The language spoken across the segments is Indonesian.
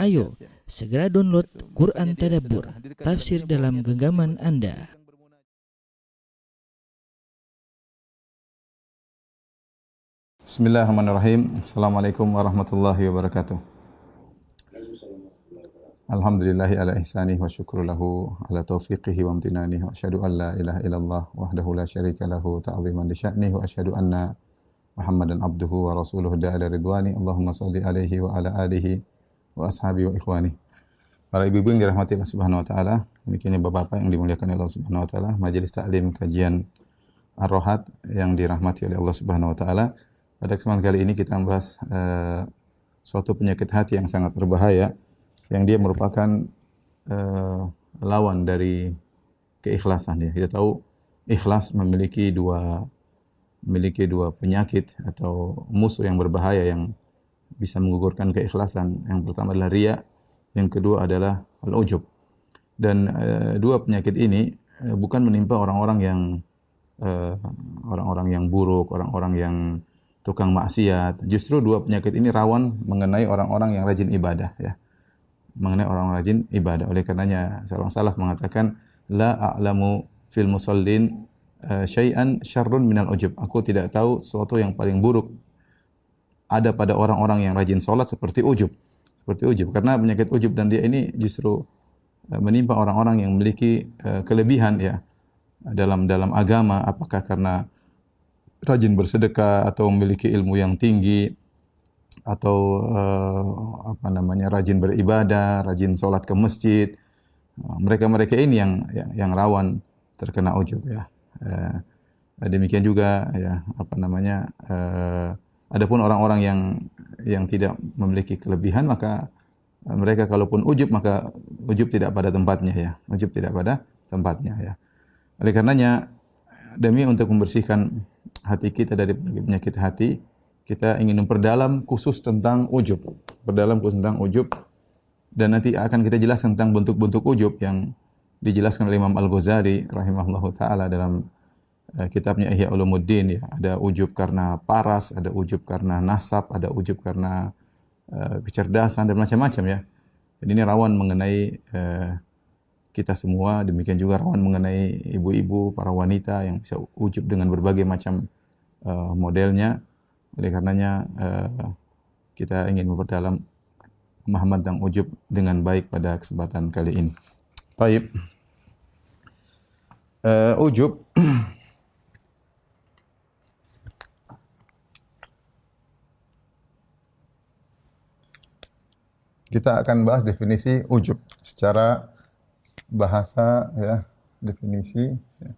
Ayo, segera download Quran Tadabbur, tafsir dalam genggaman Anda. Bismillahirrahmanirrahim. Assalamualaikum warahmatullahi wabarakatuh. Alhamdulillahi ala ihsanihi wa syukru lahu ala taufiqihi wa amtinanihi wa asyhadu an la ilaha illallah wahdahu la syarika lahu ta'ziman li sya'nihi wa asyhadu anna Muhammadan abduhu wa rasuluhu da'ala ridwani. Allahumma salli alaihi wa ala alihi wa ashabi wa ikhwani. Para ibu-ibu yang dirahmati Allah Subhanahu wa taala, demikian bapak-bapak yang dimuliakan Allah Subhanahu wa taala, majelis taklim kajian Ar-Rohat yang dirahmati oleh Allah Subhanahu wa taala. Pada kesempatan kali ini kita membahas suatu penyakit hati yang sangat berbahaya, yang dia merupakan lawan dari keikhlasan. Ya. Kita tahu ikhlas memiliki dua penyakit atau musuh yang berbahaya yang bisa menggugurkan keikhlasan. Yang pertama adalah riya, yang kedua adalah al-ujub. Dan dua penyakit ini bukan menimpa orang-orang yang buruk, orang-orang yang tukang maksiat. Justru dua penyakit ini rawan mengenai orang-orang yang rajin ibadah, ya. Mengenai orang rajin ibadah. Oleh karenanya seorang salaf mengatakan, la a'lamu fil musallin syai'an syarrun minal ujub. Aku tidak tahu sesuatu yang paling buruk ada pada orang-orang yang rajin salat seperti ujub. Seperti ujub. Karena penyakit ujub dan dia ini justru menimpa orang-orang yang memiliki kelebihan, ya, dalam agama, apakah karena rajin bersedekah atau memiliki ilmu yang tinggi, atau rajin beribadah, rajin salat ke masjid. Mereka ini yang rawan terkena ujub, ya. Demikian juga, ya, adapun orang-orang yang tidak memiliki kelebihan, maka mereka kalaupun ujub, maka ujub tidak pada tempatnya, ya. Ujub tidak pada tempatnya, ya. Oleh karenanya, demi untuk membersihkan hati kita dari penyakit hati, kita ingin memperdalam khusus tentang ujub. Perdalam khusus tentang ujub. Dan nanti akan kita jelaskan tentang bentuk-bentuk ujub yang dijelaskan oleh Imam Al-Ghazali rahimahullahu taala dalam kitabnya Ihya Ulumuddin, ya. Ada ujub karena paras, ada ujub karena nasab, ada ujub karena kecerdasan dan macam-macam, ya. Dan ini rawan mengenai kita semua, demikian juga rawan mengenai ibu-ibu, para wanita yang bisa ujub dengan berbagai macam modelnya. Oleh karenanya kita ingin memperdalam pemahaman tentang ujub dengan baik pada kesempatan kali ini. Baik. Ujub kita akan bahas definisi ujub secara bahasa, ya, definisi, ya.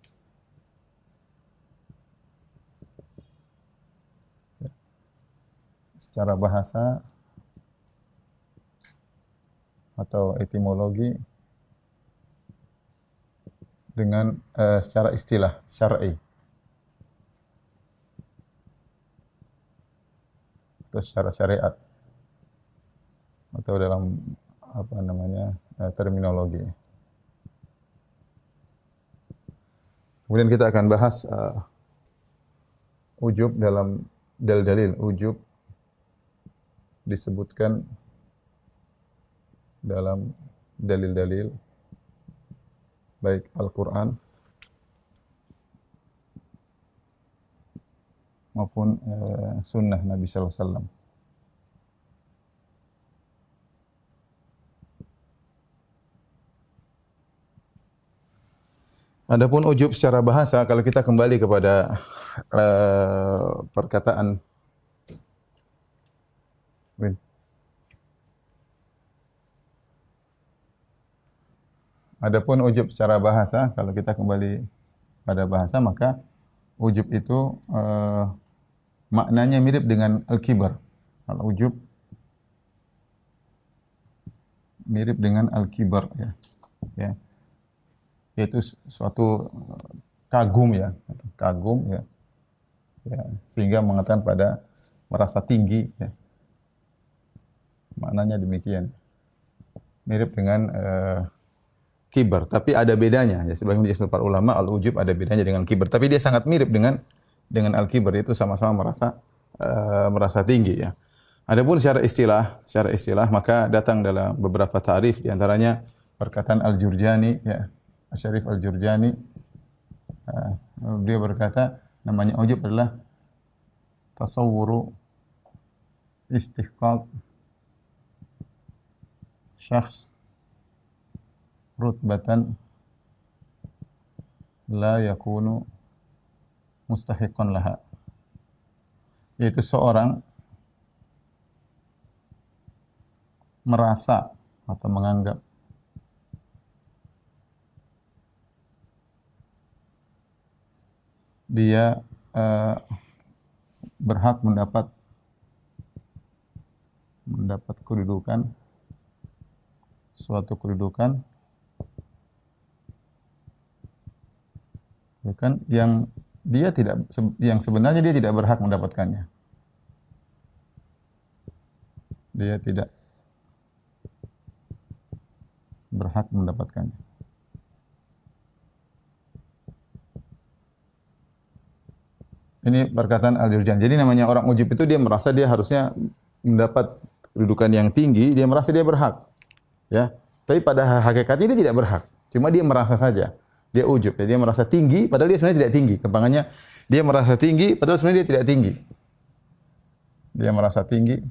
Secara bahasa atau etimologi dengan secara istilah syar'i atau secara syariat atau dalam terminologi. Kemudian kita akan bahas ujub dalam dalil. Ujub disebutkan dalam dalil-dalil baik Al-Quran maupun sunnah Nabi sallallahu alaihi wasallam. Adapun ujub secara bahasa, kalau kita kembali kepada perkataan Adapun ujub secara bahasa, kalau kita kembali pada bahasa, maka ujub itu maknanya mirip dengan al-kibar. Al-ujub mirip dengan al-kibar, ya. Ya. Yaitu suatu kagum, ya. Kagum, ya. Ya. Sehingga mengatakan pada merasa tinggi, ya. Maknanya demikian. Mirip dengan kibar, tapi ada bedanya, ya. Sebagaimana dijelaskan para ulama, al-ujub ada bedanya dengan kibar, tapi dia sangat mirip dengan al-kibar, itu sama-sama merasa tinggi, ya. Adapun secara istilah maka datang dalam beberapa ta'rif di antaranya perkataan Al-Jurjani ya, Syarif Al-Jurjani beliau berkata namanya ujub adalah tasawwuru istihqaq syakhs rutbatan la yakunu mustahiqan laha, yaitu seorang merasa atau menganggap dia berhak mendapat kedudukan, suatu kedudukan yang yang sebenarnya dia tidak berhak mendapatkannya. Dia tidak berhak mendapatkannya. Ini perkataan Al-Jurjani. Jadi namanya orang ujub itu dia merasa dia harusnya mendapat kedudukan yang tinggi, dia merasa dia berhak. Ya. Tapi pada hakikatnya dia tidak berhak. Cuma dia merasa saja. Dia ujub, ya. Dia merasa tinggi padahal dia sebenarnya tidak tinggi. Kembangannya dia merasa tinggi padahal sebenarnya dia tidak tinggi. Dia merasa tinggi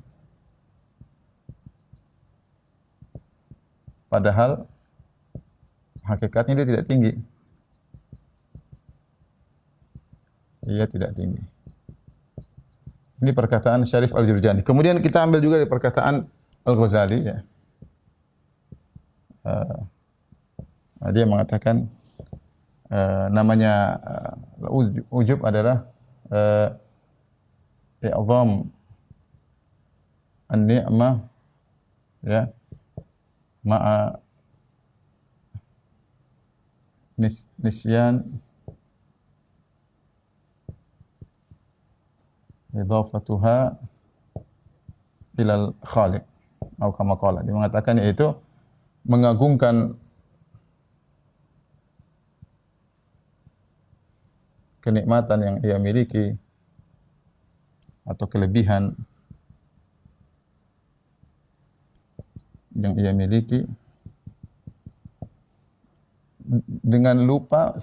padahal hakikatnya dia tidak tinggi. Ia tidak tinggi. Ini perkataan Syarif Al-Jurjani. Kemudian kita ambil juga dari perkataan Al-Ghazali ya. Dia mengatakan namanya ujub adalah i'zam an-ni'mah ya ma'a nisyan idhafatuha ilal khaliq atau kama qala. Dia mengatakan yaitu mengagungkan kenikmatan yang ia miliki atau kelebihan yang ia miliki dengan lupa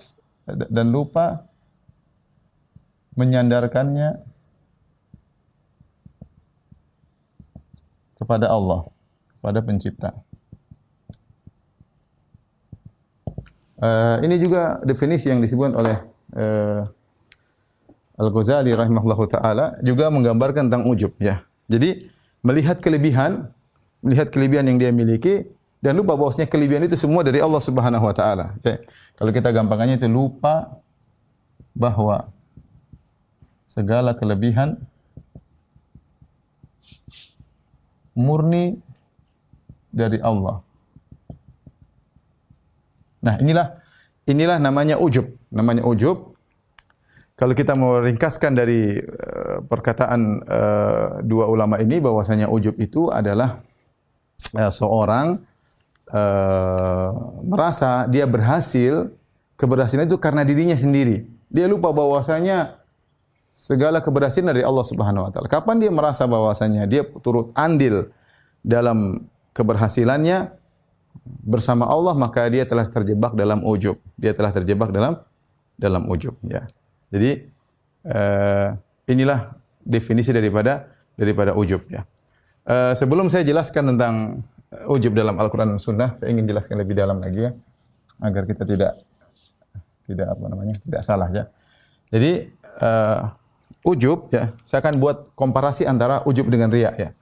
menyandarkannya kepada Allah, kepada pencipta. Ini juga definisi yang disebut oleh Al-Ghazali rahimahullahu taala juga menggambarkan tentang ujub ya. Jadi melihat kelebihan yang dia miliki dan lupa bahwasanya kelebihan itu semua dari Allah Subhanahu wa taala. Okay. Kalau kita gampangannya itu lupa bahwa segala kelebihan murni dari Allah. Nah, inilah namanya ujub. Namanya ujub. Kalau kita mau ringkaskan dari perkataan dua ulama ini bahwasanya ujub itu adalah seorang merasa dia berhasil, keberhasilan itu karena dirinya sendiri. Dia lupa bahwasanya segala keberhasilan dari Allah Subhanahu wa taala. Kapan dia merasa bahwasanya dia turut andil dalam keberhasilannya bersama Allah, maka dia telah terjebak dalam ujub. Dia telah terjebak dalam ujub ya. Jadi inilah definisi daripada ujub ya. Sebelum saya jelaskan tentang ujub dalam Al-Qur'an dan Sunnah, saya ingin jelaskan lebih dalam lagi ya, agar kita tidak salah ya. Jadi ujub ya, saya akan buat komparasi antara ujub dengan riya ya.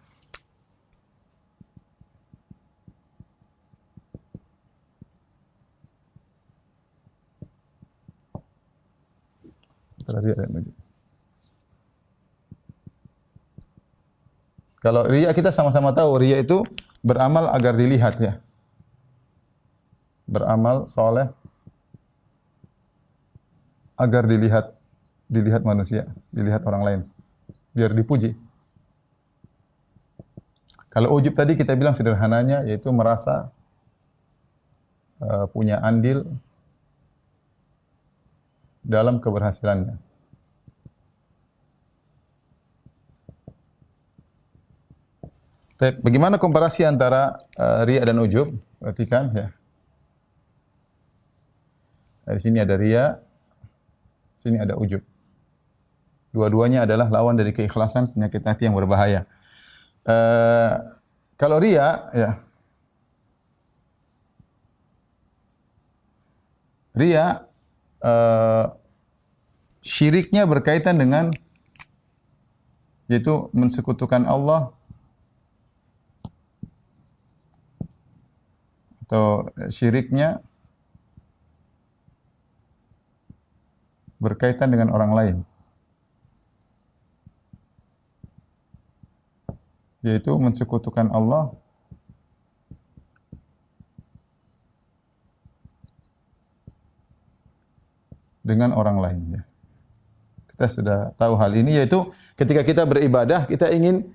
Kalau riya kita sama-sama tahu riya itu beramal agar dilihat ya. Beramal soleh agar dilihat manusia, dilihat orang lain, biar dipuji. Kalau ujub tadi kita bilang sederhananya yaitu merasa punya andil dalam keberhasilannya. Bagaimana komparasi antara riya dan ujub? Perhatikan ya. Di sini ada riya, sini ada ujub. Dua-duanya adalah lawan dari keikhlasan, penyakit hati yang berbahaya. Kalau riya, ya, riya syiriknya berkaitan dengan yaitu mensekutukan Allah atau syiriknya berkaitan dengan orang lain, yaitu mensekutukan Allah dengan orang lain. Ya. Kita sudah tahu hal ini, yaitu ketika kita beribadah, kita ingin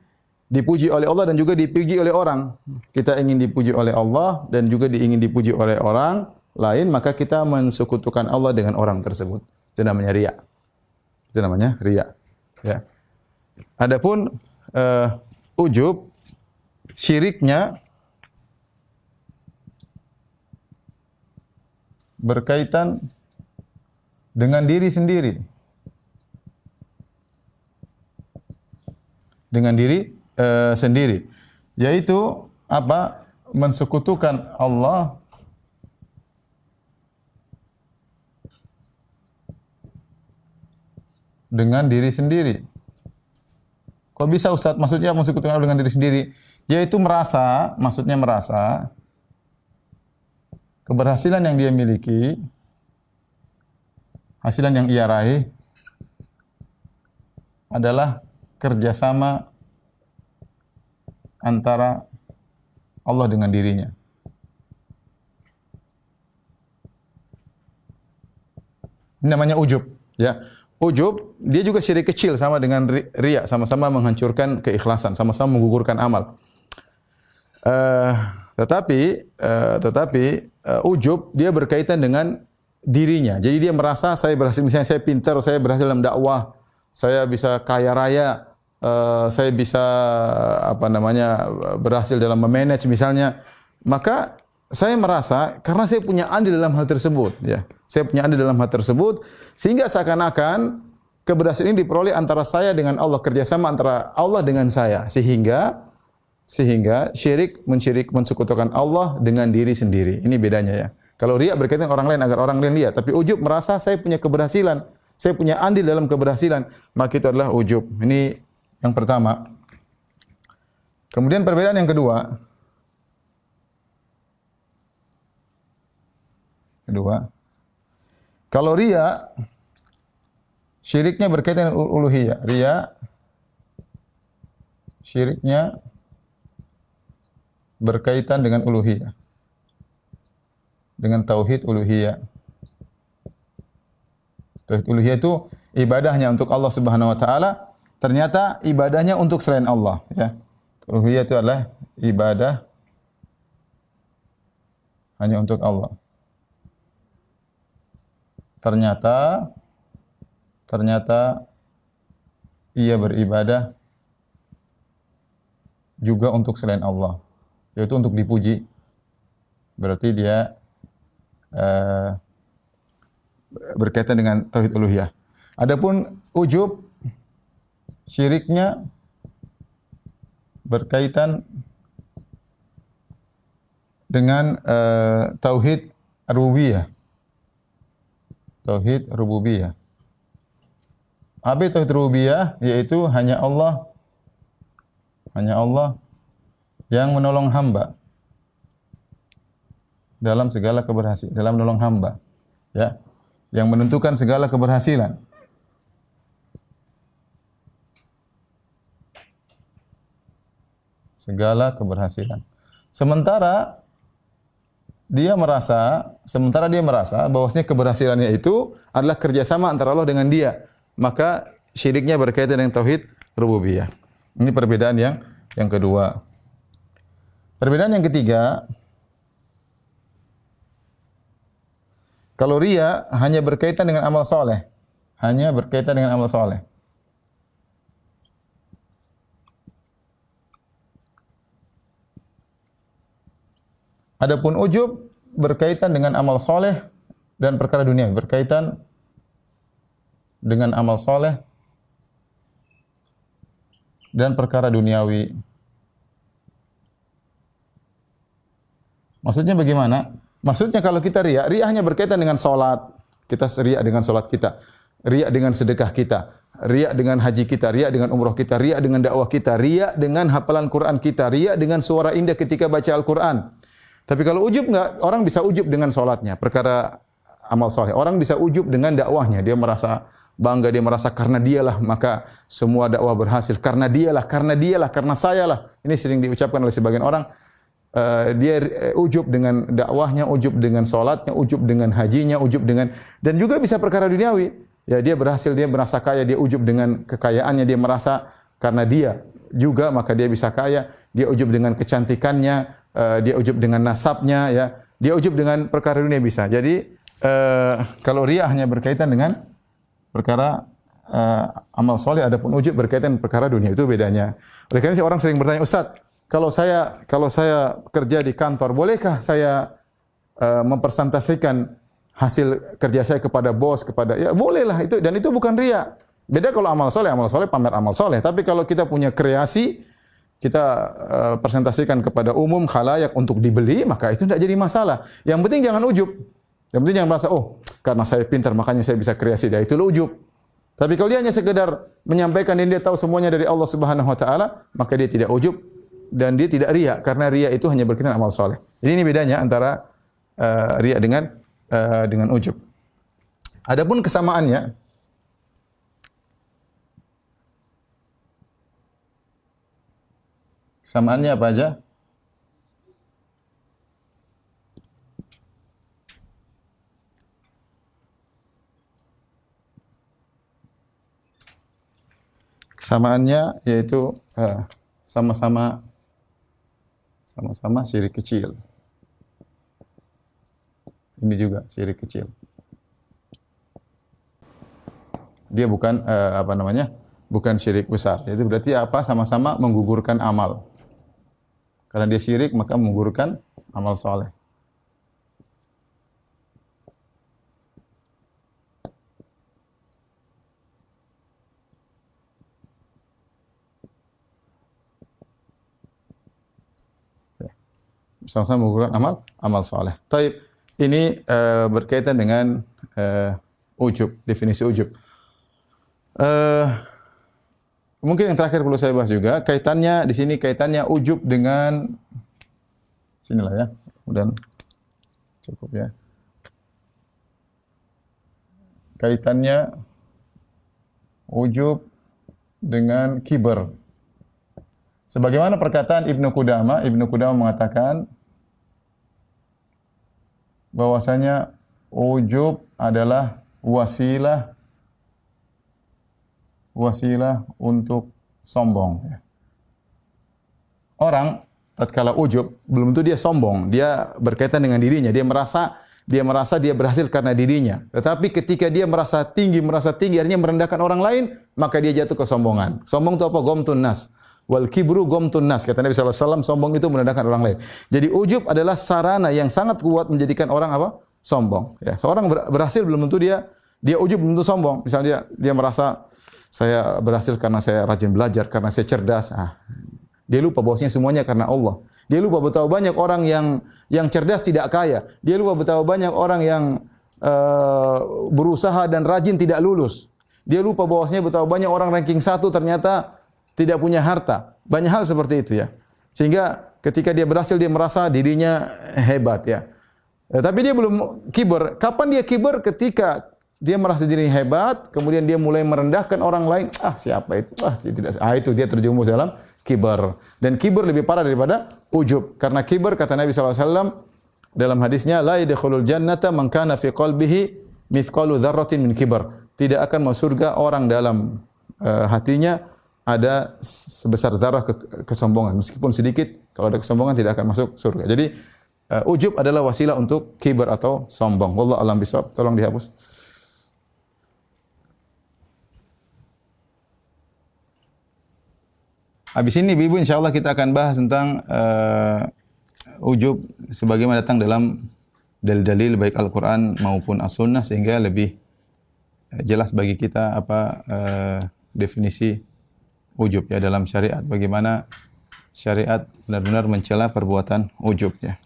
dipuji oleh Allah dan juga dipuji oleh orang. Kita ingin dipuji oleh Allah dan juga ingin dipuji oleh orang lain, maka kita mensekutukan Allah dengan orang tersebut. Itu namanya riya. Itu namanya riya. Ya. Adapun ujub, syiriknya berkaitan dengan diri sendiri. Dengan diri sendiri. Yaitu apa? Mensekutukan Allah dengan diri sendiri. Kok bisa Ustaz? Maksudnya mensekutukan Allah dengan diri sendiri? Yaitu merasa, maksudnya merasa keberhasilan yang dia miliki, hasilan yang ia raih adalah kerjasama antara Allah dengan dirinya. Ini namanya ujub, ya. Ujub dia juga syirik kecil sama dengan riya, sama-sama menghancurkan keikhlasan, sama-sama menggugurkan amal. Tetapi ujub dia berkaitan dengan dirinya. Jadi dia merasa saya berhasil, misalnya saya pintar, saya berhasil dalam dakwah, saya bisa kaya raya, saya bisa berhasil dalam memanage misalnya, maka saya merasa karena saya punya andil dalam hal tersebut, ya. Saya punya andil dalam hal tersebut sehingga seakan-akan keberhasilan ini diperoleh antara saya dengan Allah, kerjasama antara Allah dengan saya, sehingga mensekutukan Allah dengan diri sendiri. Ini bedanya, ya. Kalau riya berkaitan dengan orang lain agar orang lain lihat, tapi ujub merasa saya punya keberhasilan, saya punya andil dalam keberhasilan, maka itu adalah ujub. Ini yang pertama. Kemudian perbedaan yang kedua. Kalau riya syiriknya berkaitan dengan uluhiyah. Riya syiriknya berkaitan dengan uluhiyah. Dengan tauhid uluhiyah. Tauhid uluhiyah itu ibadahnya untuk Allah Subhanahu wa taala, ternyata ibadahnya untuk selain Allah, ya. Uluhiyah itu adalah ibadah hanya untuk Allah. Ternyata ia beribadah juga untuk selain Allah, yaitu untuk dipuji. Berarti dia berkaitan dengan tauhid uluhiyah. Adapun ujub syiriknya berkaitan dengan tauhid rububiyah. Tauhid rububiyah. Apa tauhid rububiyah? Yaitu hanya Allah yang menolong hamba dalam segala keberhasilan, dalam menolong hamba, ya, yang menentukan segala keberhasilan. Segala keberhasilan. Sementara dia merasa bahwasanya keberhasilannya itu adalah kerjasama antara Allah dengan dia, maka syiriknya berkaitan dengan tauhid rububiyah. Ini perbedaan yang kedua. Perbedaan yang ketiga, kalau riya hanya berkaitan dengan amal soleh, Adapun ujub berkaitan dengan amal soleh dan perkara dunia, berkaitan dengan amal soleh dan perkara duniawi. Maksudnya bagaimana? Maksudnya kalau kita riya, riya hanya berkaitan dengan solat. Kita riya dengan solat kita, riya dengan sedekah kita, riya dengan haji kita, riya dengan umroh kita, riya dengan dakwah kita, riya dengan hafalan Quran kita, riya dengan suara indah ketika baca Al-Quran. Tapi kalau ujub enggak, orang bisa ujub dengan solatnya, perkara amal soleh. Orang bisa ujub dengan dakwahnya, dia merasa bangga, dia merasa karena dialah maka semua dakwah berhasil, karena dialah, karena sayalah. Ini sering diucapkan oleh sebagian orang. Dia ujub dengan dakwahnya, ujub dengan solatnya, ujub dengan hajinya, ujub dengan, dan juga bisa perkara duniawi. Ya, dia berhasil, dia merasa kaya, dia ujub dengan kekayaannya, dia merasa karena dia juga maka dia bisa kaya. Dia ujub dengan kecantikannya, dia ujub dengan nasabnya, ya. Dia ujub dengan perkara dunia bisa. Jadi kalau riya hanya berkaitan dengan perkara amal soleh, adapun ujub berkaitan dengan perkara dunia, itu bedanya. Oleh karena itu orang sering bertanya, Ustaz, kalau saya kerja di kantor, bolehkah saya mempresentasikan hasil kerja saya kepada bos, kepada, ya bolehlah itu, dan itu bukan riya. Beda kalau amal soleh pamer amal soleh. Tapi kalau kita punya kreasi, kita presentasikan kepada umum khalayak untuk dibeli, maka itu tidak jadi masalah. Yang penting jangan ujub. Yang penting jangan merasa, oh karena saya pintar makanya saya bisa kreasi, ya itu ujub. Tapi kalau dia hanya sekedar menyampaikan dan dia tahu semuanya dari Allah Subhanahu wa taala, maka dia tidak ujub dan dia tidak riya, karena riya itu hanya berkaitan amal soleh. Jadi ini bedanya antara riya dengan ujub. Adapun kesamaannya, kesamaannya apa aja? Kesamaannya yaitu sama-sama syirik kecil. Ini juga syirik kecil. Dia bukan bukan syirik besar. Itu berarti apa? Sama-sama menggugurkan amal. Karena dia syirik maka menggugurkan amal soleh. Sama-sama menggugurkan amal soleh. Taib, ini berkaitan dengan ujub, definisi ujub. Mungkin yang terakhir perlu saya bahas juga, kaitannya di sini, kaitannya ujub dengan sinilah ya, kemudian cukup ya. Kaitannya ujub dengan kibar. Sebagaimana perkataan Ibnu Qudamah mengatakan bahwasanya ujub adalah wasilah untuk sombong. Orang tatkala ujub belum tentu dia sombong, dia berkaitan dengan dirinya, dia merasa dia berhasil karena dirinya. Tetapi ketika dia merasa tinggi akhirnya merendahkan orang lain, maka dia jatuh kesombongan. Sombong itu apa? Gomtun nas. Wal kibru gomtun nas. Kata Nabi sallallahu alaihi wasallam, sombong itu merendahkan orang lain. Jadi ujub adalah sarana yang sangat kuat menjadikan orang apa? Sombong. Ya, seorang berhasil belum tentu dia ujub, belum tentu sombong. Misalnya dia merasa saya berhasil karena saya rajin belajar, karena saya cerdas. Dia lupa bahwasanya semuanya karena Allah. Dia lupa betapa banyak orang yang cerdas tidak kaya. Dia lupa betapa banyak orang yang berusaha dan rajin tidak lulus. Dia lupa bahwasanya betapa banyak orang ranking 1 ternyata tidak punya harta. Banyak hal seperti itu ya. Sehingga ketika dia berhasil dia merasa dirinya hebat ya. Tapi dia belum kibar. Kapan dia kibar? Ketika dia merasa dirinya hebat, kemudian dia mulai merendahkan orang lain. Siapa itu? Itu dia terjerumus dalam kibar. Dan kibar lebih parah daripada ujub. Karena kibar kata Nabi sallallahu alaihi wasallam dalam hadisnya, la yadkhulul jannata man kana fi qalbihi mithqalu dzarratin min kibar. Tidak akan masuk surga orang dalam hatinya ada sebesar zarah kesombongan. Meskipun sedikit, kalau ada kesombongan tidak akan masuk surga. Jadi ujub adalah wasilah untuk kibar atau sombong. Wallahu a'lam bishawab. Tolong dihapus. Habis ini Ibu, insyaallah kita akan bahas tentang ujub sebagaimana datang dalam dalil-dalil baik Al-Qur'an maupun As-Sunnah, sehingga lebih jelas bagi kita apa definisi ujub ya dalam syariat, bagaimana syariat benar-benar mencela perbuatan ujub ya.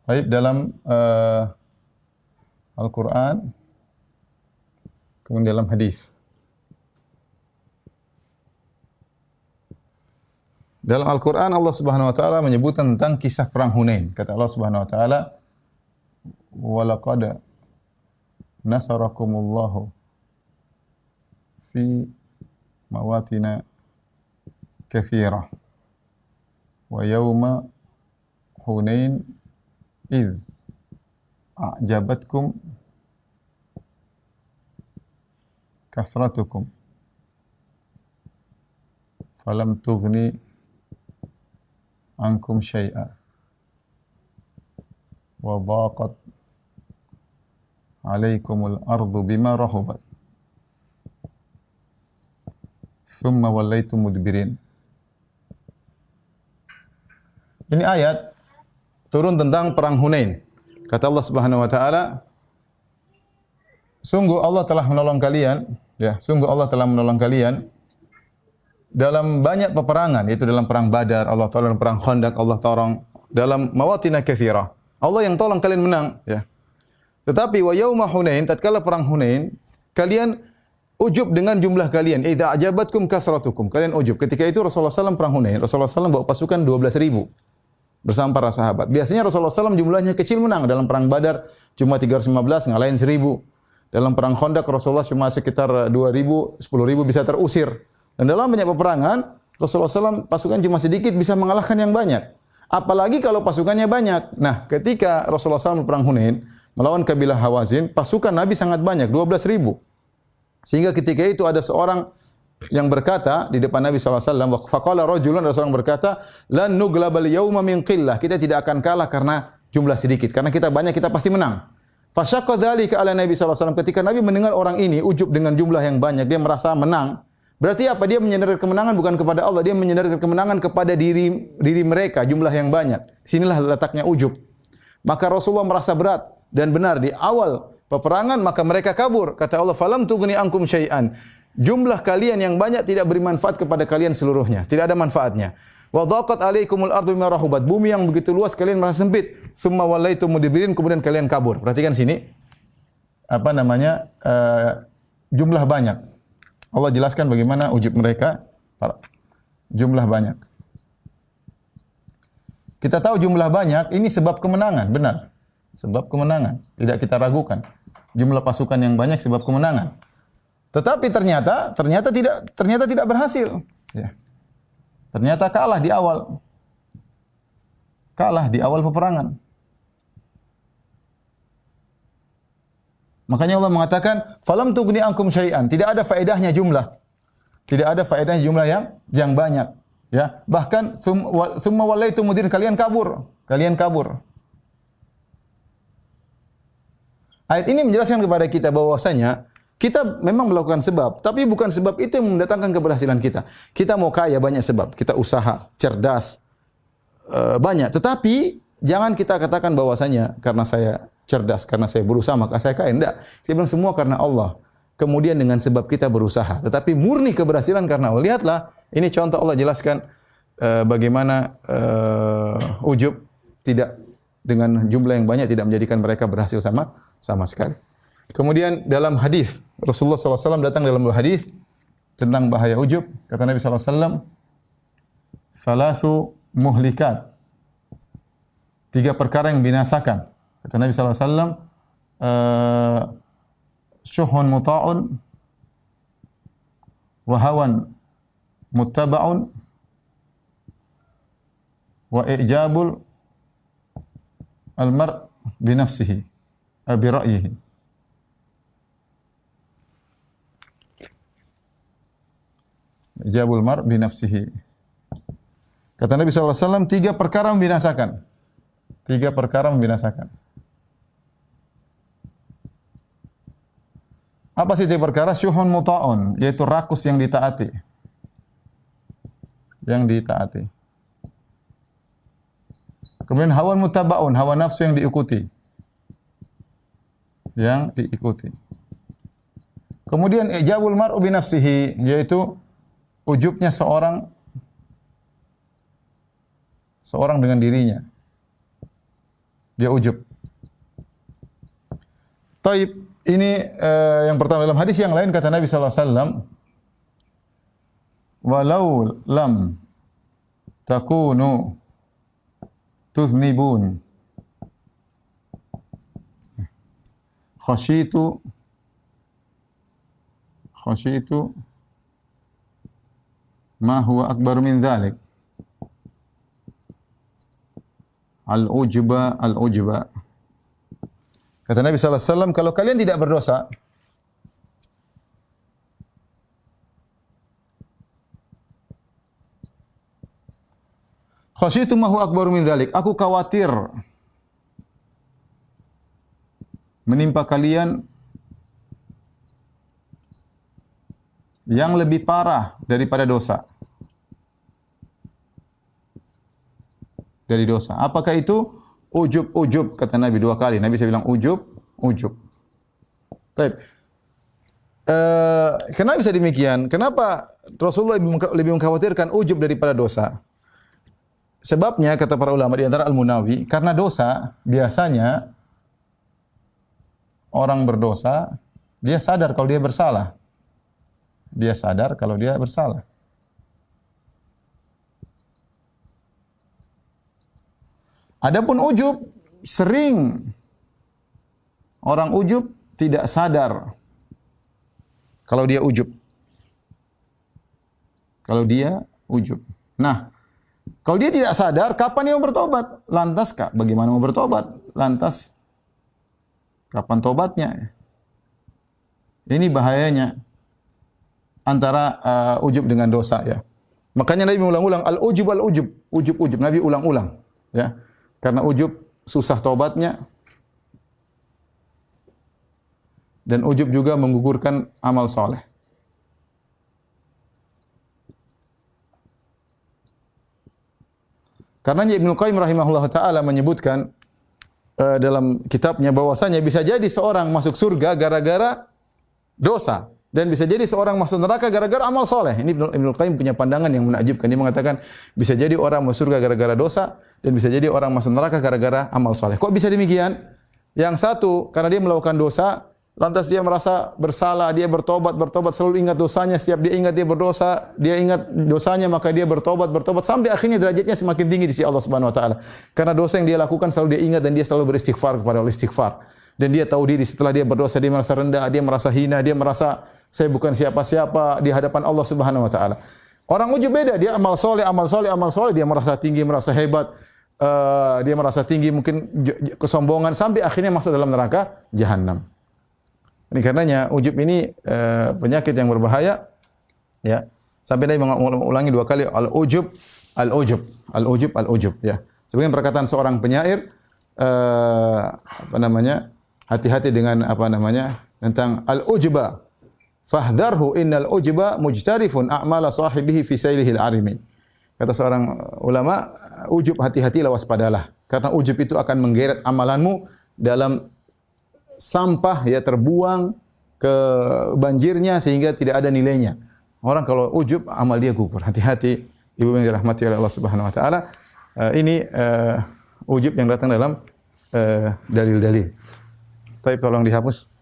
Baik, dalam Al-Quran, kemudian dalam hadis. Dalam Al-Quran Allah Subhanahu wa taala menyebutkan tentang kisah perang Hunain. Kata Allah Subhanahu wa taala, "Wa laqad nasarakumullahu fi mawatina katsirah wa yawma Hunain إذ أعجبتكم كثرتكم فلم تغني عنكم شيئا وضاقت عليكم الأرض بما رحبت ثم وليتم مدبرين." Ini ayat turun tentang perang Hunain. Kata Allah Subhanahu wa taala, sungguh Allah telah menolong kalian, ya, sungguh Allah telah menolong kalian dalam banyak peperangan, yaitu dalam perang Badar, Allah tolong, dalam perang Khandaq, Allah tolong, dalam mawatina katsirah. Allah yang tolong kalian menang, ya. Tetapi wa yauma Hunain, tatkala perang Hunain, kalian ujub dengan jumlah kalian. Idza ajabatkum kathratukum. Kalian ujub. Ketika itu Rasulullah SAW perang Hunain, Rasulullah SAW bawa pasukan 12.000. Bersama para sahabat. Biasanya Rasulullah SAW jumlahnya kecil menang. Dalam perang Badar cuma 315, ngalahin 1.000. Dalam perang Khandaq Rasulullah cuma sekitar 2.000, 10.000 bisa terusir. Dan dalam banyak peperangan Rasulullah SAW pasukan cuma sedikit bisa mengalahkan yang banyak. Apalagi kalau pasukannya banyak. Nah, ketika Rasulullah SAW perang Hunain melawan kabilah Hawazin, pasukan Nabi sangat banyak, 12.000. Sehingga ketika itu ada seorang yang berkata di depan Nabi SAW, faqala rajulun, ada seorang berkata, lan nuglabal yauma min qillah, kita tidak akan kalah karena jumlah sedikit, karena kita banyak kita pasti menang. Fasyaqqa dzalika ala Nabi SAW, ketika Nabi mendengar orang ini ujub dengan jumlah yang banyak, dia merasa menang. Berarti apa? Dia menyandarkan kemenangan bukan kepada Allah, dia menyandarkan kemenangan kepada diri mereka, jumlah yang banyak. Sinilah letaknya ujub. Maka Rasulullah merasa berat, dan benar di awal peperangan maka mereka kabur. Kata Allah, falam tughni ankum syai'an. Jumlah kalian yang banyak tidak beri manfaat kepada kalian seluruhnya, tidak ada manfaatnya. Wa dhaqat alaikumul ardu bima rahubat, bumi yang begitu luas kalian merasa sempit. Tsumma wallaitum mudbirin, kemudian kalian kabur. Perhatikan sini. Apa namanya? Jumlah banyak. Allah jelaskan bagaimana ujub mereka. Jumlah banyak. Kita tahu jumlah banyak ini sebab kemenangan, benar. Sebab kemenangan, tidak kita ragukan. Jumlah pasukan yang banyak sebab kemenangan. Tetapi ternyata tidak berhasil. Ya. Ternyata kalah di awal. Kalah di awal peperangan. Makanya Allah mengatakan, falam tughni ankum syai'an. Tidak ada faedahnya jumlah. Tidak ada faedahnya jumlah yang banyak. Ya, bahkan tsumma wallaitum mudbirin, kalian kabur. Kalian kabur. Ayat ini menjelaskan kepada kita bahwasanya kita memang melakukan sebab, tapi bukan sebab itu yang mendatangkan keberhasilan kita. Kita mau kaya banyak sebab, kita usaha, cerdas, banyak. Tetapi jangan kita katakan bahwasanya karena saya cerdas, karena saya berusaha maka saya kaya. Tidak. Kita bilang semua karena Allah. Kemudian dengan sebab kita berusaha. Tetapi murni keberhasilan karena Allah. Lihatlah, ini contoh Allah jelaskan bagaimana ujub tidak dengan jumlah yang banyak tidak menjadikan mereka berhasil sama sekali. Kemudian dalam hadis Rasulullah SAW datang dalam hadis tentang bahaya ujub. Kata Nabi SAW, salasu muhlikat, 3 perkara yang binasakan. Kata Nabi SAW, syuhun muta'un, wahawan muttaba'un, wa i'jabul al-mar' binafsihi, bira'yihi. Ijabul mar' binafsihi. Kata Nabi SAW, 3 perkara membinasakan. 3 perkara membinasakan. Apa sih 3 perkara? Syuhun muta'un, yaitu rakus yang ditaati. Yang ditaati. Kemudian hawan mutaba'un, hawa nafsu yang diikuti. Yang diikuti. Kemudian ijabul mar'u bi nafsihi, yaitu ujubnya seorang dengan dirinya. Dia ujub. Taib, ini yang pertama. Dalam hadis yang lain kata Nabi sallallahu alaihi wasallam, "Walau lam takunu tuznibun khasyitu ma huwa akbar min dzalik." Al-ujba. Kata Nabi sallallahu alaihi wasallam, kalau kalian tidak berdosa, khasyitu ma huwa akbar min dzalik, aku khawatir menimpa kalian yang lebih parah daripada dosa. Dari dosa. Apakah itu? Ujub, kata Nabi 2 kali. Nabi saya bilang ujub. Baik. Kenapa bisa demikian? Kenapa Rasulullah lebih mengkhawatirkan ujub daripada dosa? Sebabnya kata para ulama di antara Al-Munawi, karena dosa biasanya orang berdosa dia sadar kalau dia bersalah. Adapun ujub, sering orang ujub tidak sadar kalau dia ujub. Nah, kalau dia tidak sadar, kapan dia mau bertobat? Lantas bagaimana mau bertobat? Lantas kapan tobatnya? Ini bahayanya antara ujub dengan dosa, ya. Makanya Nabi mengulang-ulang al-ujub. Nabi ulang-ulang, ya. Karena ujub susah tobatnya, dan ujub juga menggugurkan amal soleh. Karena Ibnu Qayyim rahimahullah ta'ala menyebutkan dalam kitabnya bahwasanya bisa jadi seorang masuk surga gara-gara dosa, dan bisa jadi seorang masuk neraka gara-gara amal soleh. Ini Ibnu Qayyim punya pandangan yang menakjubkan. Dia mengatakan bisa jadi orang masuk surga gara-gara dosa, dan bisa jadi orang masuk neraka gara-gara amal soleh. Kok bisa demikian? Yang satu, karena dia melakukan dosa, lantas dia merasa bersalah, dia bertobat, selalu ingat dosanya. Setiap dia ingat dia berdosa, dia ingat dosanya, maka dia bertobat, sampai akhirnya derajatnya semakin tinggi di sisi Allah Subhanahu wa taala. Karena dosa yang dia lakukan selalu dia ingat, dan dia selalu beristighfar kepada Allah, istighfar. Dan dia tahu diri setelah dia berdosa, dia merasa rendah, dia merasa hina, dia merasa saya bukan siapa-siapa di hadapan Allah Subhanahu wa taala. Orang ujub beda, dia amal soleh, dia merasa tinggi, merasa hebat, dia merasa tinggi, mungkin kesombongan, sampai akhirnya masuk dalam neraka jahanam. Ini karenanya ujub ini penyakit yang berbahaya, ya. Sampai Nabi mengulangi 2 kali al-ujub, ya. Sebagian perkataan seorang penyair hati-hati dengan tentang al-ujba. Fahdharhu innal ujba mujtarifun a'mala sahibihi fi sailihil arimi. Kata seorang ulama, ujub hati-hatilah, waspadalah, karena ujub itu akan menggeret amalanmu dalam sampah, ya, terbuang ke banjirnya sehingga tidak ada nilainya. Orang kalau ujub, amal dia gugur. Hati-hati, ibu yang dirahmati oleh Allah Subhanahu wa taala. Ini ujub yang datang dalam dalil-dalil. Tapi tolong dihapus.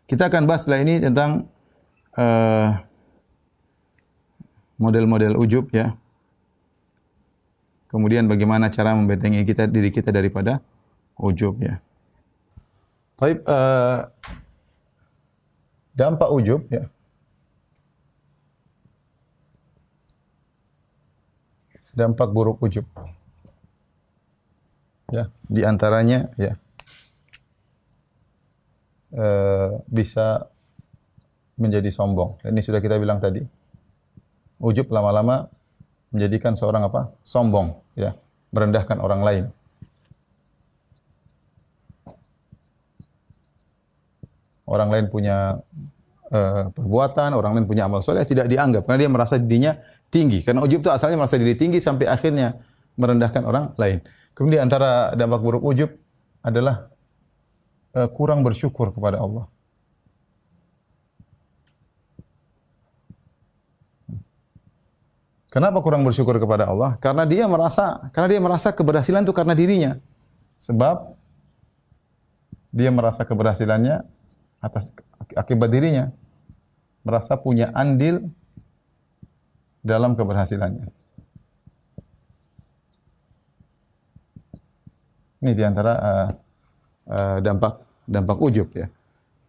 Kita akan bahas setelah ini tentang model-model ujub, ya. Kemudian bagaimana cara membentengi diri kita daripada ujub, ya. Taib, dampak ujub, ya. Dampak buruk ujub, ya, di antaranya, ya, bisa menjadi sombong. Ini sudah kita bilang tadi. Ujub lama-lama menjadikan seorang apa? Sombong, ya, merendahkan orang lain. Orang lain punya perbuatan, orang lain punya amal soleh tidak dianggap karena dia merasa dirinya tinggi. Karena ujub itu asalnya merasa diri tinggi sampai akhirnya merendahkan orang lain. Kemudian antara dampak buruk ujub adalah kurang bersyukur kepada Allah. Kenapa kurang bersyukur kepada Allah? Karena dia merasa keberhasilan itu karena dirinya. Sebab dia merasa keberhasilannya atas akibat dirinya. Merasa punya andil dalam keberhasilannya. Ini diantara dampak ujub, ya.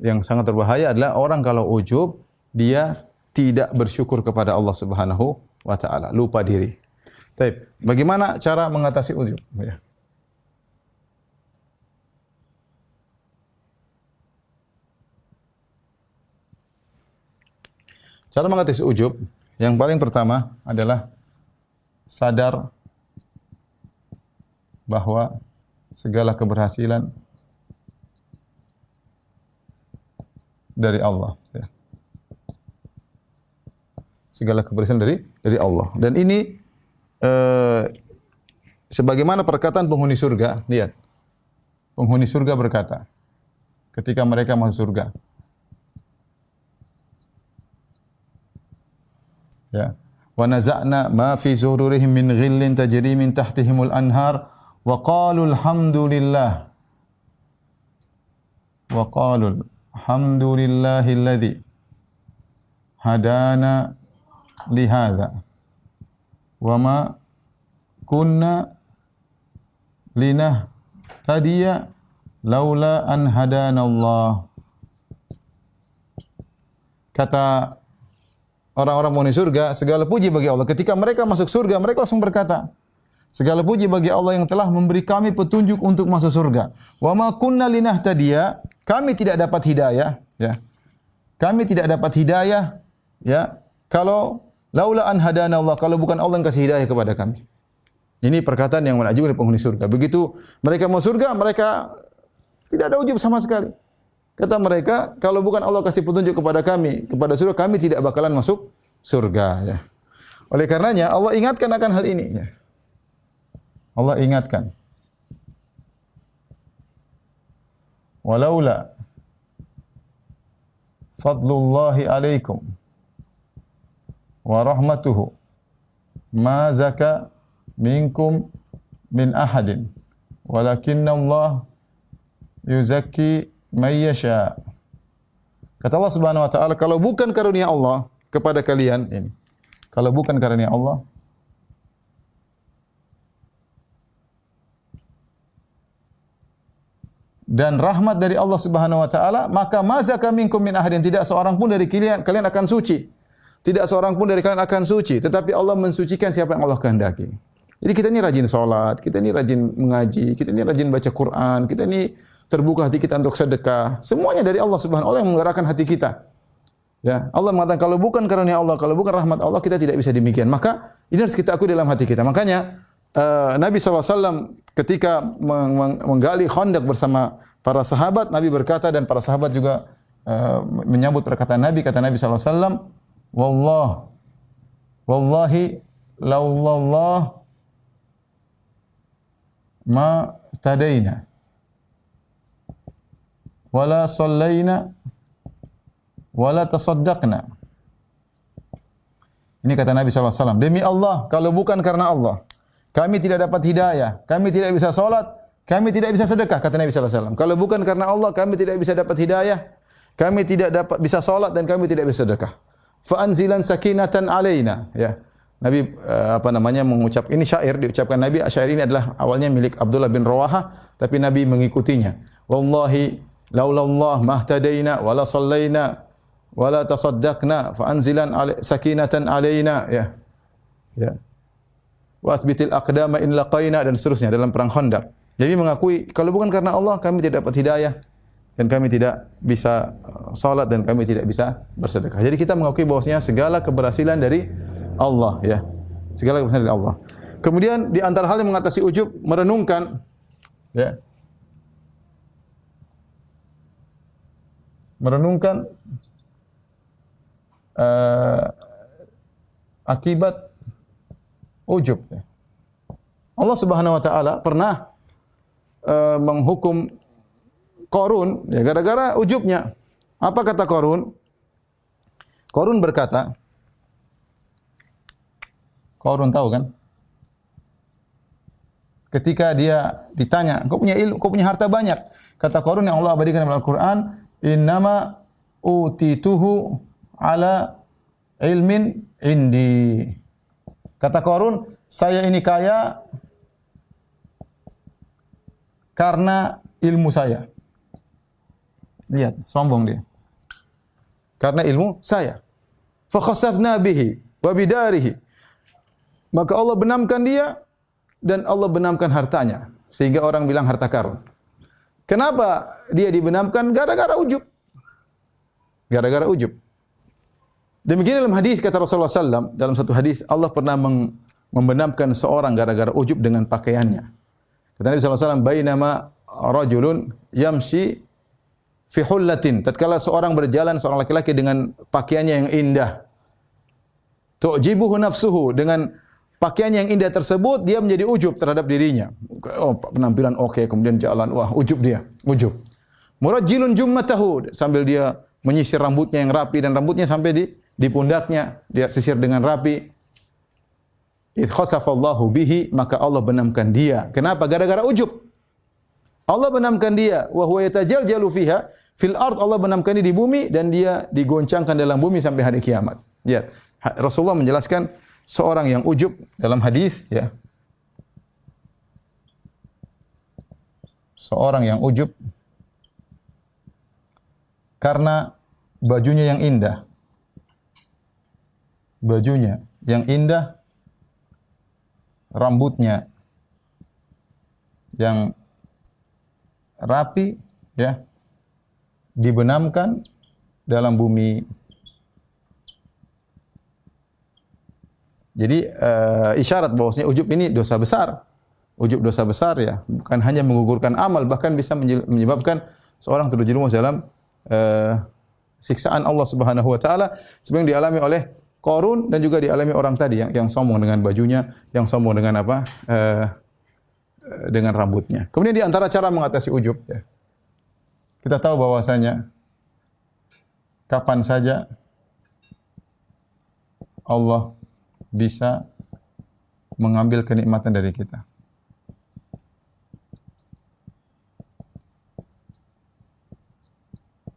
Yang sangat berbahaya adalah orang kalau ujub dia tidak bersyukur kepada Allah Subhanahu wa taala, lupa diri. Baik, bagaimana cara mengatasi ujub? Ya. Cara mengatasi ujub yang paling pertama adalah sadar bahwa segala keberhasilan dari Allah. Ya. Segala keberhasilan dari Allah. Dan ini sebagaimana perkataan penghuni surga. Lihat, penghuni surga berkata ketika mereka masuk surga, ya, wa naza'na ma fi zururihim min ghillin tajri min tahtihimul anhar wa qalu alhamdulillah alladhi hadana li hadza wa ma kunna linahtadiya laula an hadana Allah. Kata orang-orang penghuni surga, segala puji bagi Allah. Ketika mereka masuk surga, mereka langsung berkata, segala puji bagi Allah yang telah memberi kami petunjuk untuk masuk surga. Wa ma kunna linahtadiya, kami tidak dapat hidayah, ya. Kami tidak dapat hidayah, ya, kalau laula an hadana Allah, kalau bukan Allah yang kasih hidayah kepada kami. Ini perkataan yang menakjubkan dari penghuni surga. Begitu mereka masuk surga, mereka tidak ada ujub sama sekali. Kata mereka, kalau bukan Allah kasih petunjuk kepada kami, kepada surga, kami tidak bakalan masuk surga. Ya. Oleh karenanya, Allah ingatkan akan hal ini. Ya. Allah ingatkan. Walaula fadlullahi alaikum wa rahmatuhu ma zaka minkum min ahadin walakinna Allah yuzakki may yasha. Kata Allah Subhanahu wa taala, kalau bukan karunia Allah kepada kalian ini. Kalau bukan karunia Allah dan rahmat dari Allah Subhanahu wa taala, maka mazaka minkum min ahadin, tidak seorang pun dari kalian akan suci. Tidak seorang pun dari kalian akan suci, tetapi Allah mensucikan siapa yang Allah kehendaki. Jadi kita ini rajin salat, kita ini rajin mengaji, kita ini rajin baca Quran, kita ini terbuka hati kita untuk sedekah. Semuanya dari Allah Subhanahu wa taala yang menggerakkan hati kita. Ya, Allah mengatakan kalau bukan karunia Allah, kalau bukan rahmat Allah, kita tidak bisa demikian. Maka ini harus kita akui dalam hati kita. Makanya Nabi SAW ketika menggali Khandaq bersama para sahabat, Nabi berkata dan para sahabat juga menyambut perkataan Nabi. Kata Nabi SAW, wallahi laulallah ma tadaina wala sallaina wala tasaddaqna. Ini kata Nabi SAW. Demi Allah, kalau bukan karena Allah, kami tidak dapat hidayah, kami tidak bisa salat, kami tidak bisa sedekah, kata Nabi SAW. Kalau bukan karena Allah, kami tidak bisa dapat hidayah, kami tidak dapat bisa salat dan kami tidak bisa sedekah. Fa anzilan sakinatan alaina, ya. Nabi mengucap ini syair diucapkan Nabi. Syair ini adalah awalnya milik Abdullah bin Rawaha, tapi Nabi mengikutinya. Wallahi laulallah mahtadaina wala sallaina wala tasaddaqna fa anzilan sakinatan alaina, ya. Ya. Wa athbitil aqdama in laqaina, dan seterusnya dalam perang Khandaq. Jadi mengakui kalau bukan karena Allah kami tidak dapat hidayah dan kami tidak bisa salat dan kami tidak bisa bersedekah. Jadi kita mengakui bahwasanya segala keberhasilan dari Allah ya. Segala kebesaran dari Allah. Kemudian di antara hal yang mengatasi ujub, merenungkan ya. Merenungkan akibat ujub ya. Allah Subhanahu wa taala pernah menghukum Qarun ya gara-gara ujubnya. Apa kata Qarun? Qarun berkata, Qarun tahu kan? Ketika dia ditanya, "Kau punya ilmu, kau punya harta banyak." Kata Qarun yang Allah abadikan dalam Al-Qur'an, "Innama utituhu ala ilmin indi." Kata Qarun, "Saya ini kaya karena ilmu saya." Lihat, sombong dia. Karena ilmu saya. Fa khasafna bihi wa bidarihi. Maka Allah benamkan dia dan Allah benamkan hartanya sehingga orang bilang harta karun. Kenapa dia dibenamkan? Gara-gara ujub. Gara-gara ujub. Demikian dalam hadis kata Rasulullah SAW, dalam satu hadis Allah pernah membenamkan seorang gara-gara ujub dengan pakaiannya. Kata Nabi SAW, "Bainama rajulun yamshi fi hullatin." Tatkala seorang berjalan, seorang laki-laki dengan pakaiannya yang indah. Tu'jibuhu nafsuhu, dengan pakaian yang indah tersebut dia menjadi ujub terhadap dirinya. Oh, penampilan oke, kemudian jalan, wah ujub dia, ujub. Murajjilun jummatahu, sambil dia menyisir rambutnya yang rapi dan rambutnya sampai di pundaknya, dia sisir dengan rapi. Idh khasafallahu bihi, maka Allah benamkan dia. Kenapa? Gara-gara ujub. Allah benamkan dia, wa huwa yatajaljalu fiha fil ard, Allah benamkan dia di bumi dan dia digoncangkan dalam bumi sampai hari kiamat. Lihat, Rasulullah menjelaskan seorang yang ujub dalam hadis ya. Seorang yang ujub karena bajunya yang indah. Bajunya yang indah, rambutnya yang rapi ya, dibenamkan dalam bumi. Jadi isyarat bahwasanya ujub ini dosa besar. Ujub dosa besar ya, bukan hanya menggugurkan amal, bahkan bisa menyebabkan seorang terjerumus dalam siksaan Allah Subhanahu wa taala seperti yang dialami oleh Qarun dan juga dialami orang tadi yang sombong dengan bajunya, yang sombong dengan apa? Dengan rambutnya. Kemudian di antara cara mengatasi ujub ya. Kita tahu bahwasanya kapan saja Allah bisa mengambil kenikmatan dari kita.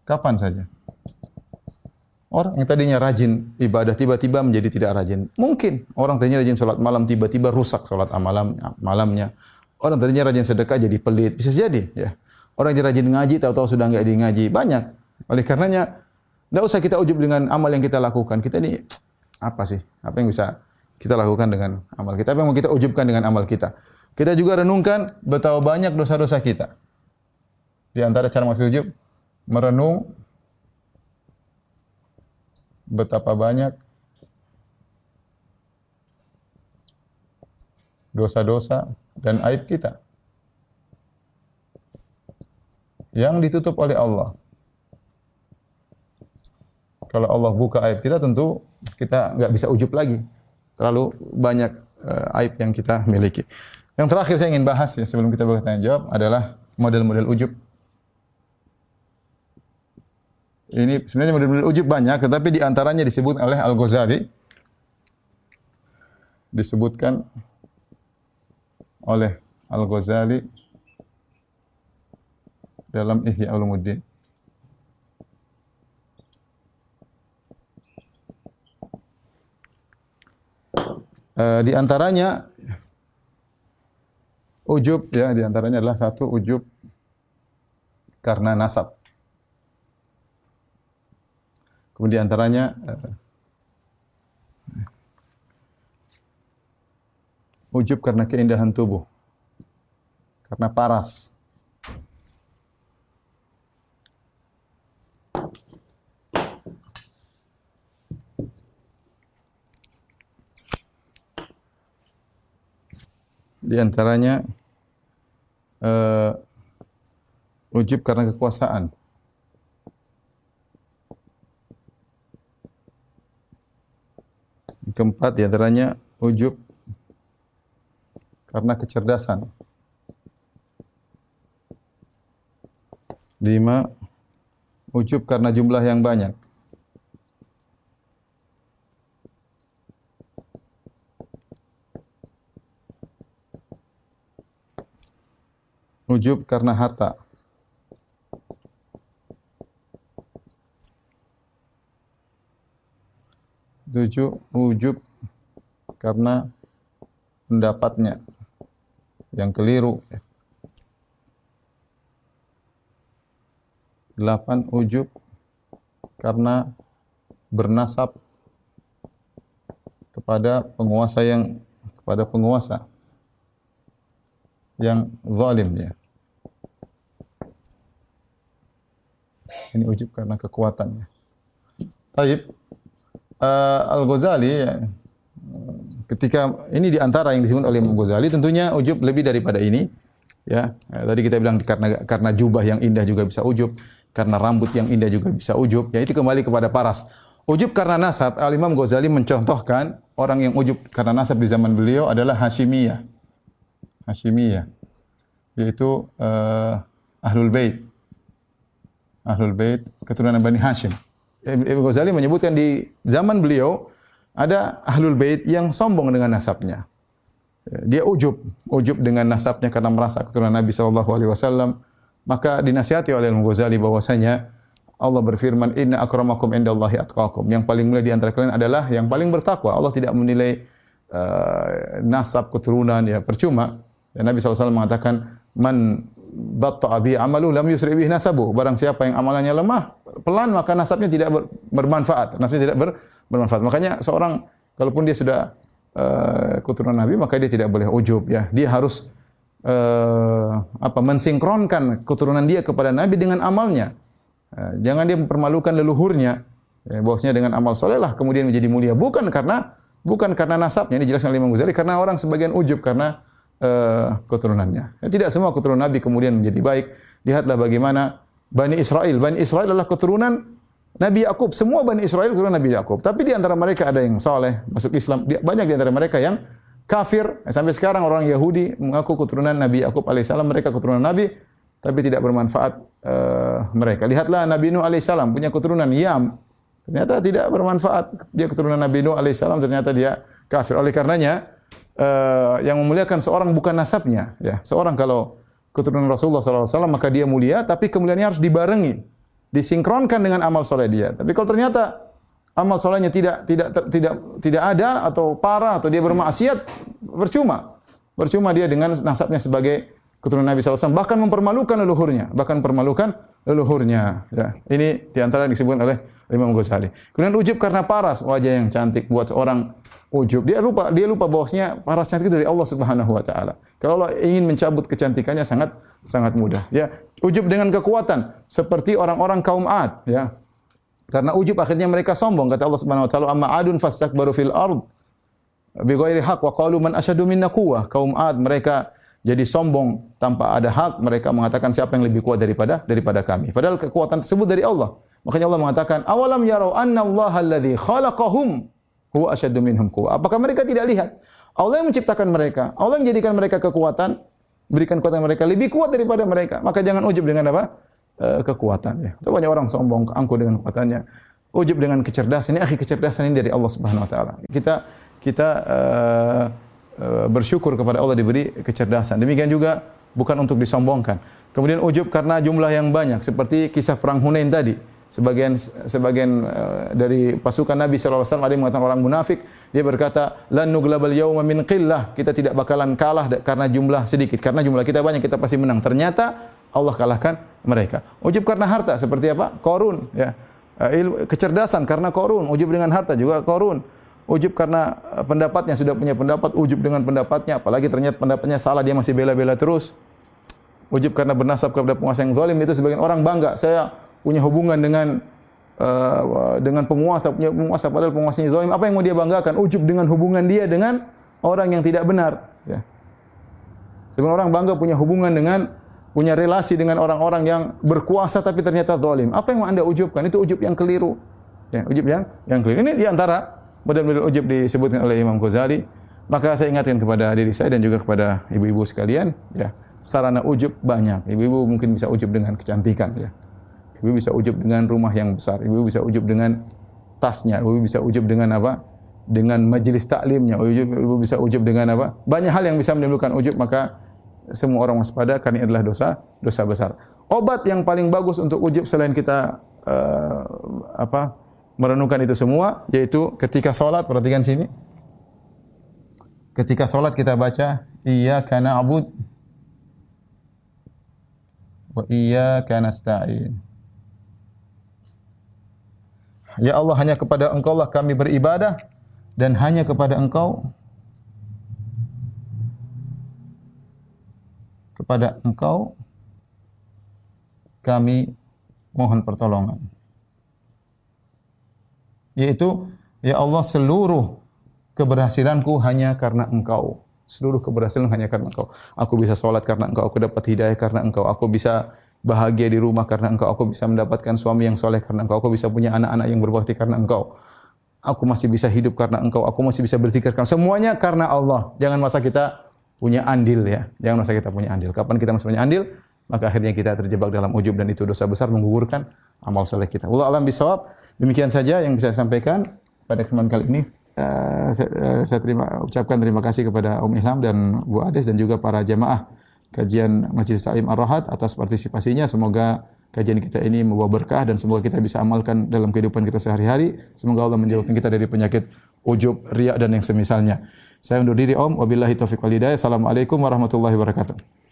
Kapan saja. Orang yang tadinya rajin ibadah tiba-tiba menjadi tidak rajin. Mungkin orang tadinya rajin salat malam tiba-tiba rusak salat malamnya. Orang tadinya rajin sedekah jadi pelit. Bisa jadi ya. Orang yang rajin ngaji tahu-tahu sudah enggak ngaji. Banyak. Oleh karenanya enggak usah kita ujub dengan amal yang kita lakukan. Kita ini apa sih? Apa yang bisa kita lakukan dengan amal kita? Apa yang mau kita ujubkan dengan amal kita? Kita juga renungkan betapa banyak dosa-dosa kita. Di antara cara masuk ujub, merenung betapa banyak dosa-dosa dan aib kita yang ditutup oleh Allah. Kalau Allah buka aib kita, tentu kita nggak bisa ujub lagi. Terlalu banyak aib yang kita miliki. Yang terakhir saya ingin bahas ya sebelum kita bertanya jawab adalah model-model ujub. Ini sebenarnya model-model ujub banyak, tetapi di antaranya disebut oleh Al-Ghazali. Disebutkan oleh Al-Ghazali dalam Ihya Ulumuddin. Di antaranya ujub ya, di antaranya adalah satu ujub karena nasab. Kemudian antaranya ujub karena keindahan tubuh, karena paras. Di antaranya ujub karena kekuasaan. Keempat di antaranya ujub karena kecerdasan. 5. Ujub karena jumlah yang banyak. 6. Ujub karena harta. 7. Ujub karena pendapatnya yang keliru. 8. Ujub karena bernasab kepada penguasa yang zalim ya. Ini ujub karena kekuatannya. Taib Al-Ghazali ya, ketika ini di antara yang disebut oleh Imam Ghazali, tentunya ujub lebih daripada ini ya. Tadi kita bilang karena jubah yang indah juga bisa ujub, karena rambut yang indah juga bisa ujub. Ya itu kembali kepada paras. Ujub karena nasab, Al-Imam Ghazali mencontohkan orang yang ujub karena nasab di zaman beliau adalah Hashimiyah. Hashimiyah yaitu Ahlul Bait. Ahlul Bait keturunan Bani Hashim. Ibnu Ghazali menyebutkan di zaman beliau ada Ahlul Bait yang sombong dengan nasabnya. Dia ujub dengan nasabnya karena merasa keturunan Nabi SAW. Maka dinasihati oleh Ibnu Ghazali bahwasanya Allah berfirman, Inna akramakum indallahi atqakum. Yang paling mulia di antara kalian adalah yang paling bertakwa. Allah tidak menilai nasab keturunan ya percuma. Dan Nabi SAW mengatakan, Man batta'a bi amalu lam yusri bihi nasabu. Barang siapa yang amalannya lemah, pelan maka nasabnya tidak bermanfaat. Nasabnya tidak bermanfaat. Makanya seorang kalaupun dia sudah keturunan Nabi, maka dia tidak boleh ujub ya. Dia harus mensinkronkan keturunan dia kepada Nabi dengan amalnya. Jangan dia mempermalukan leluhurnya. Ya, bahwasanya dengan amal soleh lah kemudian menjadi mulia. Bukan karena nasabnya. Ini dijelaskan oleh Imam Ghazali, karena orang sebagian ujub karena keturunannya. Ya, tidak semua keturunan Nabi kemudian menjadi baik. Lihatlah bagaimana Bani Israel. Bani Israel adalah keturunan Nabi Yakub. Semua Bani Israel keturunan Nabi Yakub. Tapi di antara mereka ada yang soleh, masuk Islam. Banyak di antara mereka yang kafir. Sampai sekarang orang Yahudi mengaku keturunan Nabi Yakub alaihissalam. Mereka keturunan Nabi, tapi tidak bermanfaat mereka. Lihatlah Nabi Nuh alaihissalam punya keturunan Yam. Ternyata tidak bermanfaat. Dia keturunan Nabi Nuh alaihissalam, ternyata dia kafir. Oleh karenanya, yang memuliakan seorang bukan nasabnya. Ya, seorang kalau keturunan Rasulullah SAW maka dia mulia, tapi kemuliaannya harus dibarengi, disinkronkan dengan amal soleh dia. Tapi kalau ternyata amal solehnya tidak ada atau parah atau dia bermaksiat, percuma dia dengan nasabnya sebagai keturunan Nabi SAW, bahkan mempermalukan leluhurnya. Ya, ini diantara yang disebut oleh Imam Ghazali. Kemudian ujub karena paras, wajah yang cantik buat seorang ujub. Dia lupa bahwasanya paras cantik itu dari Allah Subhanahu wa taala. Kalau Allah ingin mencabut kecantikannya sangat mudah. Ya, ujub dengan kekuatan seperti orang-orang kaum Ad, ya. Karena ujub akhirnya mereka sombong. Kata Allah Subhanahu wa taala, "Amma 'adun fastakbaru fil ard bighairi haqq wa qalu man asyadu minna quwwah." Kaum Ad mereka jadi sombong tanpa ada hak, mereka mengatakan siapa yang lebih kuat daripada kami. Padahal kekuatan tersebut dari Allah. Makanya Allah mengatakan, "Awalam yarau anna Allaha alladzi khalaqahum huwa asyaddu minhum quwwah." Apakah mereka tidak lihat? Allah yang menciptakan mereka, Allah yang menjadikan mereka kekuatan, berikan kekuatan mereka lebih kuat daripada mereka. Maka jangan ujub dengan apa? Kekuatan ya. Itu banyak orang sombong, angkuh dengan kekuatannya. Ujub dengan kecerdasan. Ini kecerdasan ini dari Allah Subhanahu wa taala. Kita bersyukur kepada Allah diberi kecerdasan. Demikian juga bukan untuk disombongkan. Kemudian ujub karena jumlah yang banyak, seperti kisah perang Hunain tadi. Sebagian dari pasukan Nabi SAW ada yang mengatakan orang munafik, dia berkata, "Lan nuglabal yauma min qillah." Kita tidak bakalan kalah karena jumlah sedikit. Karena jumlah kita banyak, kita pasti menang. Ternyata Allah kalahkan mereka. Ujub karena harta, seperti apa? Qarun, ya. Kecerdasan karena Qarun, ujub dengan harta juga Qarun. Ujub karena pendapatnya, sudah punya pendapat, ujub dengan pendapatnya, apalagi ternyata pendapatnya salah, dia masih bela-bela terus. Ujub karena bernasab kepada penguasa yang zalim, itu sebagian orang bangga, saya punya hubungan dengan penguasa, punya penguasa padahal penguasanya zalim. Apa yang mau dia banggakan? Ujub dengan hubungan dia dengan orang yang tidak benar, ya. Sebagian orang bangga punya hubungan punya relasi dengan orang-orang yang berkuasa tapi ternyata zalim. Apa yang mau Anda ujubkan? Itu ujub yang keliru. Ya, ujub yang keliru. Ini di antara model-model ujub disebutkan oleh Imam Ghazali. Maka saya ingatkan kepada diri saya dan juga kepada ibu-ibu sekalian, ya, sarana ujub banyak. Ibu-ibu mungkin bisa ujub dengan kecantikan, ya. Ibu bisa ujub dengan rumah yang besar. Ibu bisa ujub dengan tasnya. Ibu bisa ujub dengan apa? Dengan majelis taklimnya. Ibu bisa ujub dengan apa? Banyak hal yang bisa menimbulkan ujub, maka semua orang waspada karena ini adalah dosa besar. Obat yang paling bagus untuk ujub selain kita merenungkan itu semua, yaitu ketika salat, perhatikan sini. Ketika salat kita baca iyyaka na'bud wa iyyaka nasta'in. Ya Allah, hanya kepada Engkau lah kami beribadah dan hanya kepada Engkau kami mohon pertolongan. Yaitu, ya Allah, seluruh keberhasilanku hanya karena Engkau. Seluruh keberhasilan hanya karena Engkau. Aku bisa salat karena Engkau, aku dapat hidayah karena Engkau, aku bisa bahagia di rumah karena Engkau, aku bisa mendapatkan suami yang soleh karena Engkau, aku bisa punya anak-anak yang berbakti karena Engkau. Aku masih bisa hidup karena Engkau, aku masih bisa berzikir karena semuanya karena Allah. Jangan masa kita punya andil, ya. Jangan masa kita punya andil. Kapan kita masih punya andil, maka akhirnya kita terjebak dalam ujub dan itu dosa besar menggugurkan amal soleh kita. Wallahu a'lam bishawab. Demikian saja yang bisa saya sampaikan pada kesempatan kali ini. Saya ucapkan terima kasih kepada Om Ilham dan Bu Ades dan juga para jamaah kajian Masjid Ta'lim Ar-Rahat atas partisipasinya. Semoga kajian kita ini membawa berkah dan semoga kita bisa amalkan dalam kehidupan kita sehari-hari. Semoga Allah menjauhkan kita dari penyakit ujub, riya dan yang semisalnya. Saya undur diri, Om. Wabillahi taufiq wal hidayah. Assalamualaikum warahmatullahi wabarakatuh.